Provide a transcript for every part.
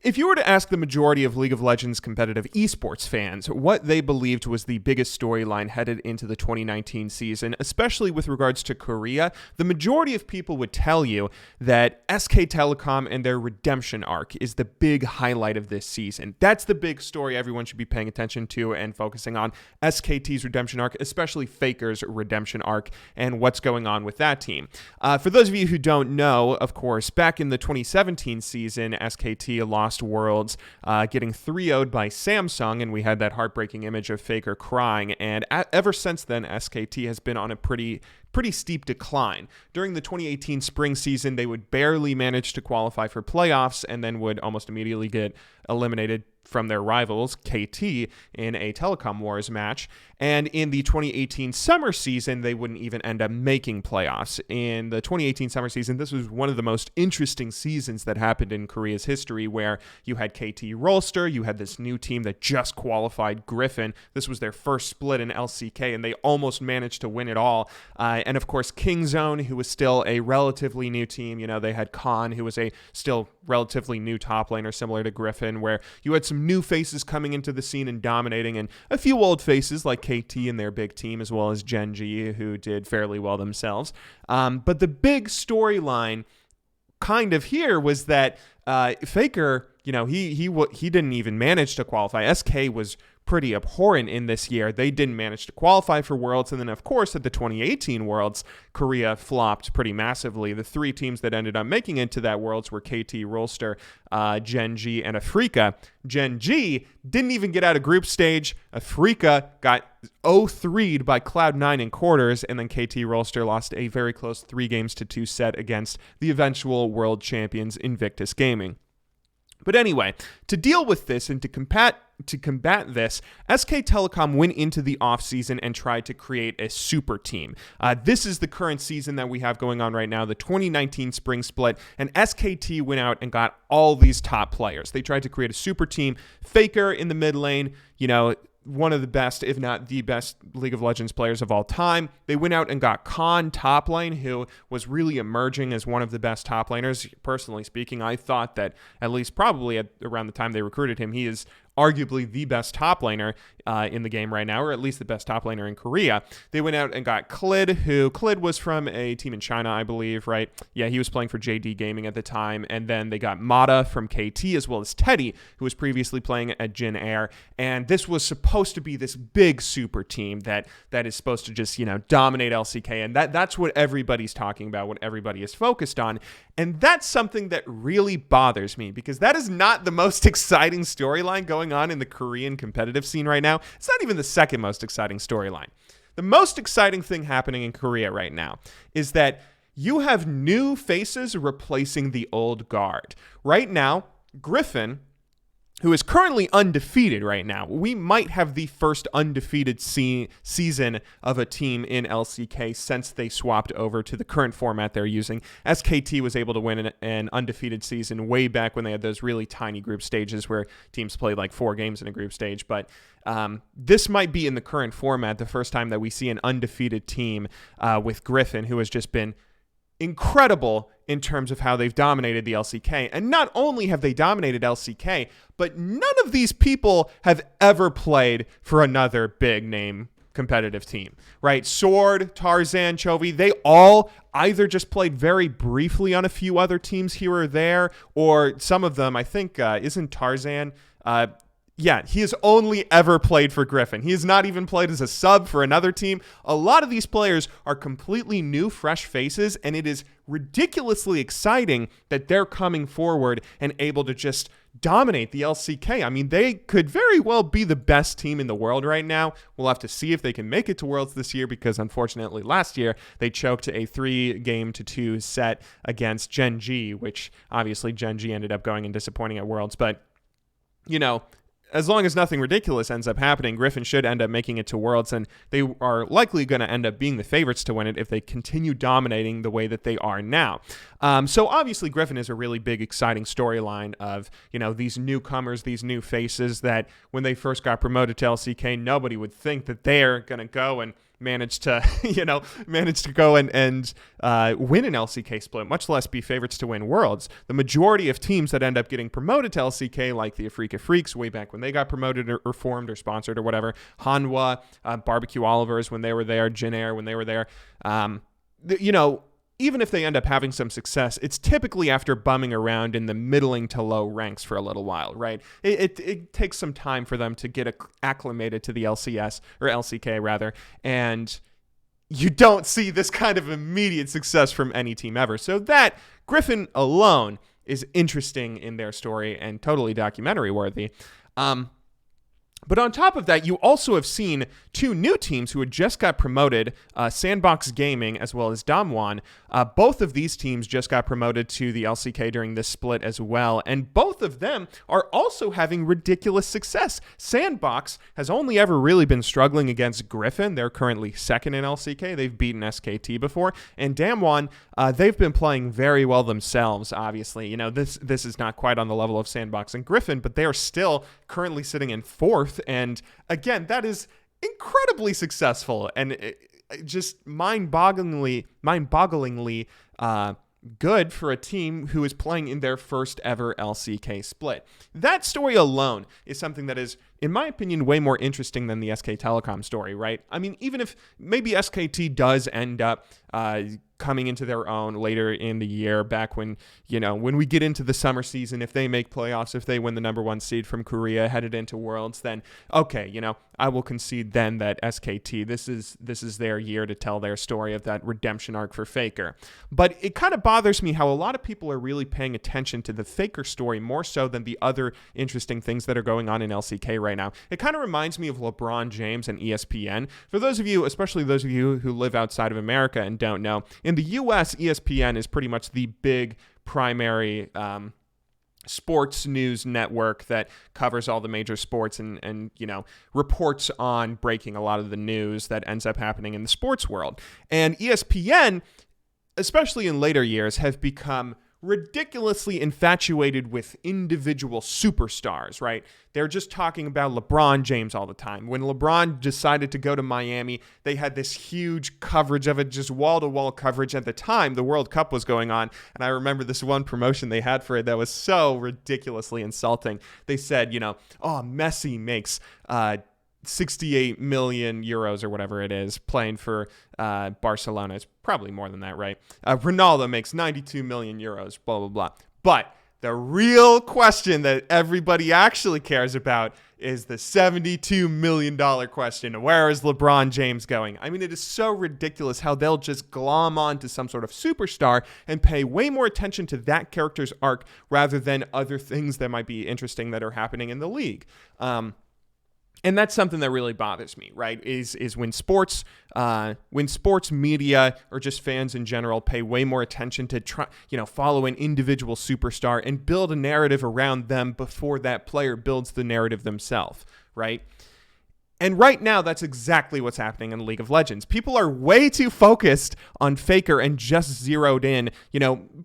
If you were to ask the majority of League of Legends competitive esports fans what they believed was the biggest storyline headed into the 2019 season, especially with regards to Korea, the majority of people would tell you that SK Telecom and their redemption arc is the big highlight of this season. That's the big story everyone should be paying attention to and focusing on. SKT's redemption arc, especially Faker's redemption arc, and what's going on with that team. For those of you who don't know, of course, back in the 2017 season, SKT lost Worlds, getting 3-0'd by Samsung, and we had that heartbreaking image of Faker crying, and ever since then, SKT has been on a pretty steep decline. During the 2018 spring season, they would barely manage to qualify for playoffs and then would almost immediately get eliminated from their rivals, KT, in a Telecom Wars match. And in the 2018 summer season, they wouldn't even end up making playoffs. In the 2018 summer season, this was one of the most interesting seasons that happened in Korea's history, where you had KT Rolster, you had this new team that just qualified, Griffin. This was their first split in LCK, and they almost managed to win it all. And of course, Kingzone, who was still a relatively new team. You know, they had Khan, who was a still relatively new top laner, similar to Griffin, where you had some new faces coming into the scene and dominating, and a few old faces like KT and their big team, as well as Genji, who did fairly well themselves. But the big storyline kind of here was that Faker, you know, he didn't even manage to qualify. SK was pretty abhorrent in this year. They didn't manage to qualify for Worlds, and then of course at the 2018 Worlds, Korea flopped pretty massively. The three teams that ended up making it to that Worlds were KT, Rolster, Genji, and Afrika. Genji didn't even get out of group stage. Afrika got 0-3'd by Cloud9 in quarters, and then KT Rolster lost a very close 3-2 set against the eventual world champions Invictus Gaming. But anyway, to deal with this and to combat this, SK Telecom went into the offseason and tried to create a super team. This is the current season that we have going on right now, the 2019 spring split, and SKT went out and got all these top players. They tried to create a super team. Faker in the mid lane, you know, one of the best, if not the best, League of Legends players of all time. They went out and got Khan top lane, who was really emerging as one of the best top laners. Personally speaking, I thought that at least probably around the time they recruited him, he is arguably the best top laner in the game right now, or at least the best top laner in Korea. They went out and got Klid, who Klid was from a team in China, I believe, right? Yeah, he was playing for JD Gaming at the time. And then they got Mata from KT, as well as Teddy, who was previously playing at Jin Air. And this was supposed to be this big super team that is supposed to just, you know, dominate LCK. And that's what everybody's talking about, what everybody is focused on. And that's something that really bothers me, because that is not the most exciting storyline going on in the Korean competitive scene right now. It's not even the second most exciting storyline. The most exciting thing happening in Korea right now is that you have new faces replacing the old guard. Right now, Griffin, who is currently undefeated right now. We might have the first undefeated season of a team in LCK since they swapped over to the current format they're using. SKT was able to win an undefeated season way back when they had those really tiny group stages where teams played like 4 games in a group stage. But this might be in the current format the first time that we see an undefeated team with Griffin, who has just been incredible in terms of how they've dominated the LCK. And not only have they dominated LCK, but none of these people have ever played for another big name competitive team, right? Sword, Tarzan, Chovy, they all either just played very briefly on a few other teams here or there, or some of them, I think, isn't Tarzan... Yeah, he has only ever played for Griffin. He has not even played as a sub for another team. A lot of these players are completely new, fresh faces, and it is ridiculously exciting that they're coming forward and able to just dominate the LCK. I mean, they could very well be the best team in the world right now. We'll have to see if they can make it to Worlds this year, because unfortunately last year they choked a 3-2 set against Genji, which obviously Genji ended up going and disappointing at Worlds. But, you know, as long as nothing ridiculous ends up happening, Griffin should end up making it to Worlds, and they are likely going to end up being the favorites to win it if they continue dominating the way that they are now. So obviously Griffin is a really big, exciting storyline of, you know, these newcomers, these new faces that when they first got promoted to LCK, nobody would think that they're going to go and manage to, go and win an LCK split, much less be favorites to win Worlds. The majority of teams that end up getting promoted to LCK, like the Afrika Freaks way back when they got promoted or formed or sponsored or whatever, Hanwha, Barbecue Olivers when they were there, Jin Air when they were there, even if they end up having some success, it's typically after bumming around in the middling to low ranks for a little while, right? It takes some time for them to get acclimated to the LCS, or LCK rather, and you don't see this kind of immediate success from any team ever. So that, Griffin alone, is interesting in their story and totally documentary worthy. But on top of that, you also have seen two new teams who had just got promoted, Sandbox Gaming as well as Damwon. Both of these teams just got promoted to the LCK during this split as well, and both of them are also having ridiculous success. Sandbox has only ever really been struggling against Griffin. They're currently second in LCK. They've beaten SKT before. And Damwon, they've been playing very well themselves, obviously. This is not quite on the level of Sandbox and Griffin, but they are still currently sitting in fourth. And again, that is incredibly successful and just mind-bogglingly good for a team who is playing in their first ever LCK split. That story alone is something that is, in my opinion, way more interesting than the SK Telecom story, right? I mean, even if maybe SKT does end up coming into their own later in the year, back when we get into the summer season, if they make playoffs, if they win the number one seed from Korea headed into Worlds, then okay, I will concede then that SKT, this is their year to tell their story of that redemption arc for Faker. But it kind of bothers me how a lot of people are really paying attention to the Faker story more so than the other interesting things that are going on in LCK right now. It kind of reminds me of LeBron James and ESPN. For those of you, especially those of you who live outside of America and don't know, in the US, ESPN is pretty much the big primary sports news network that covers all the major sports and reports on breaking a lot of the news that ends up happening in the sports world. And ESPN, especially in later years, have become ridiculously infatuated with individual superstars, right? They're just talking about LeBron James all the time. When LeBron decided to go to Miami, they had this huge coverage of it, just wall-to-wall coverage. At the time, the World Cup was going on, and I remember this one promotion they had for it that was so ridiculously insulting. They said, Messi makes 68 million euros or whatever it is playing for Barcelona. It's probably more than that, right? Ronaldo makes 92 million euros, blah, blah, blah. But the real question that everybody actually cares about is the $72 million question. Where is LeBron James going? I mean, it is so ridiculous how they'll just glom on to some sort of superstar and pay way more attention to that character's arc rather than other things that might be interesting that are happening in the league. And that's something that really bothers me, right? Is when sports media or just fans in general pay way more attention to follow an individual superstar and build a narrative around them before that player builds the narrative themselves, right? And right now, that's exactly what's happening in League of Legends. People are way too focused on Faker and just zeroed in,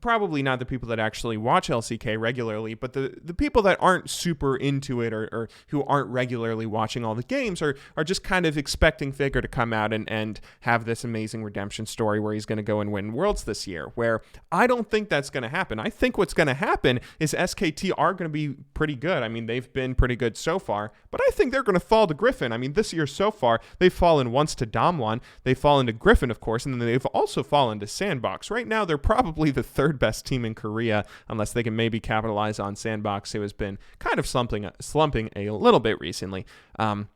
probably not the people that actually watch LCK regularly, but the people that aren't super into it or who aren't regularly watching all the games are just kind of expecting Faker to come out and have this amazing redemption story where he's going to go and win Worlds this year, where I don't think that's going to happen. I think what's going to happen is SKT are going to be pretty good. I mean, they've been pretty good so far, but I think they're going to fall to Griffin. I mean, this year so far, they've fallen once to Damwon, they've fallen to Griffin, of course, and then they've also fallen to Sandbox. Right now, they're probably the third best team in Korea, unless they can maybe capitalize on Sandbox, who has been kind of slumping a little bit recently. But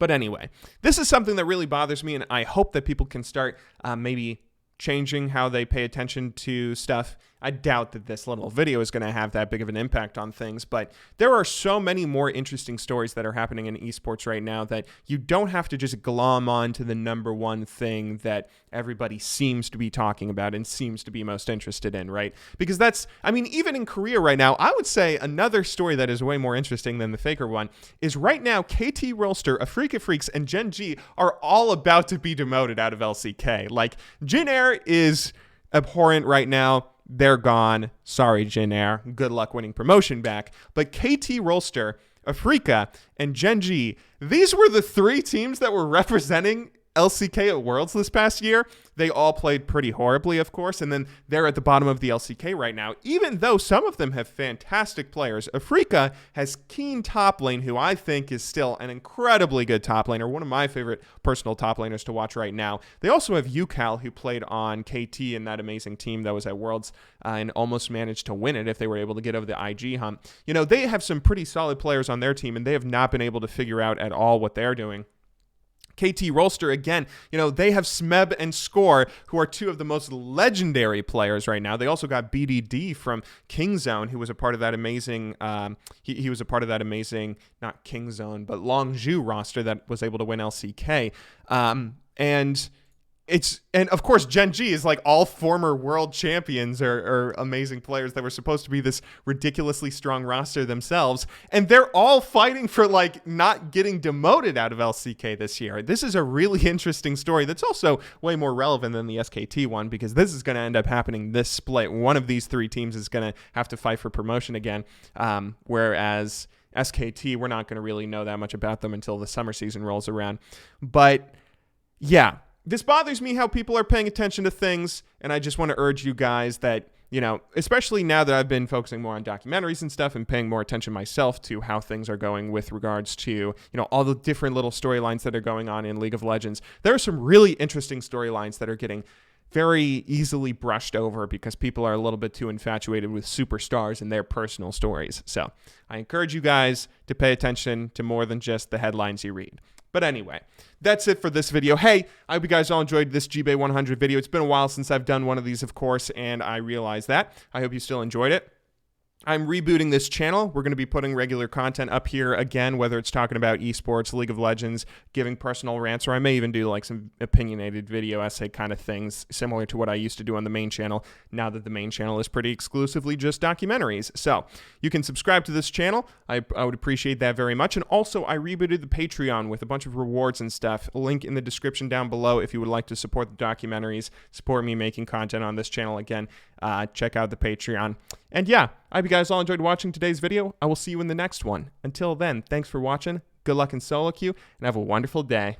anyway, this is something that really bothers me, and I hope that people can start maybe changing how they pay attention to stuff. I doubt that this little video is going to have that big of an impact on things, but there are so many more interesting stories that are happening in esports right now that you don't have to just glom on to the number one thing that everybody seems to be talking about and seems to be most interested in, right? Because even in Korea right now, I would say another story that is way more interesting than the Faker one is right now KT Rolster, Afrika Freaks, and Gen G are all about to be demoted out of LCK. Like, Jin Air is abhorrent right now. They're gone. Sorry, Jin Air. Good luck winning promotion back. But KT Rolster, Afrika, and Gen G, these were the three teams that were representing LCK at Worlds this past year, they all played pretty horribly, of course, and then they're at the bottom of the LCK right now, even though some of them have fantastic players. Afrika has Keen top lane, who I think is still an incredibly good top laner, one of my favorite personal top laners to watch right now. They also have UCal, who played on KT in that amazing team that was at Worlds and almost managed to win it if they were able to get over the IG hump. You know, they have some pretty solid players on their team, and they have not been able to figure out at all what they're doing. KT Rolster, again, you know, they have Smeb and Score, who are two of the most legendary players right now. They also got BDD from Kingzone, who was a part of that amazing, he was a part of that amazing, not Kingzone, but Longzhu roster that was able to win LCK. And of course, Gen G is like all former world champions or amazing players that were supposed to be this ridiculously strong roster themselves. And they're all fighting for like not getting demoted out of LCK this year. This is a really interesting story that's also way more relevant than the SKT one, because this is going to end up happening this split. One of these three teams is going to have to fight for promotion again, whereas SKT, we're not going to really know that much about them until the summer season rolls around. But yeah, this bothers me how people are paying attention to things, and I just want to urge you guys that, you know, especially now that I've been focusing more on documentaries and stuff and paying more attention myself to how things are going with regards to, you know, all the different little storylines that are going on in League of Legends. There are some really interesting storylines that are getting very easily brushed over because people are a little bit too infatuated with superstars and their personal stories. So I encourage you guys to pay attention to more than just the headlines you read. But anyway, that's it for this video. Hey, I hope you guys all enjoyed this GBay 100 video. It's been a while since I've done one of these, of course, and I realize that. I hope you still enjoyed it. I'm rebooting this channel. We're going to be putting regular content up here again, whether it's talking about esports, League of Legends, giving personal rants, or I may even do like some opinionated video essay kind of things similar to what I used to do on the main channel, now that the main channel is pretty exclusively just documentaries. So you can subscribe to this channel. I would appreciate that very much. And also, I rebooted the Patreon with a bunch of rewards and stuff. Link in the description down below if you would like to support the documentaries, support me making content on this channel again. Check out the Patreon. And yeah, I hope you guys all enjoyed watching today's video. I will see you in the next one. Until then, thanks for watching. Good luck in solo queue, and have a wonderful day.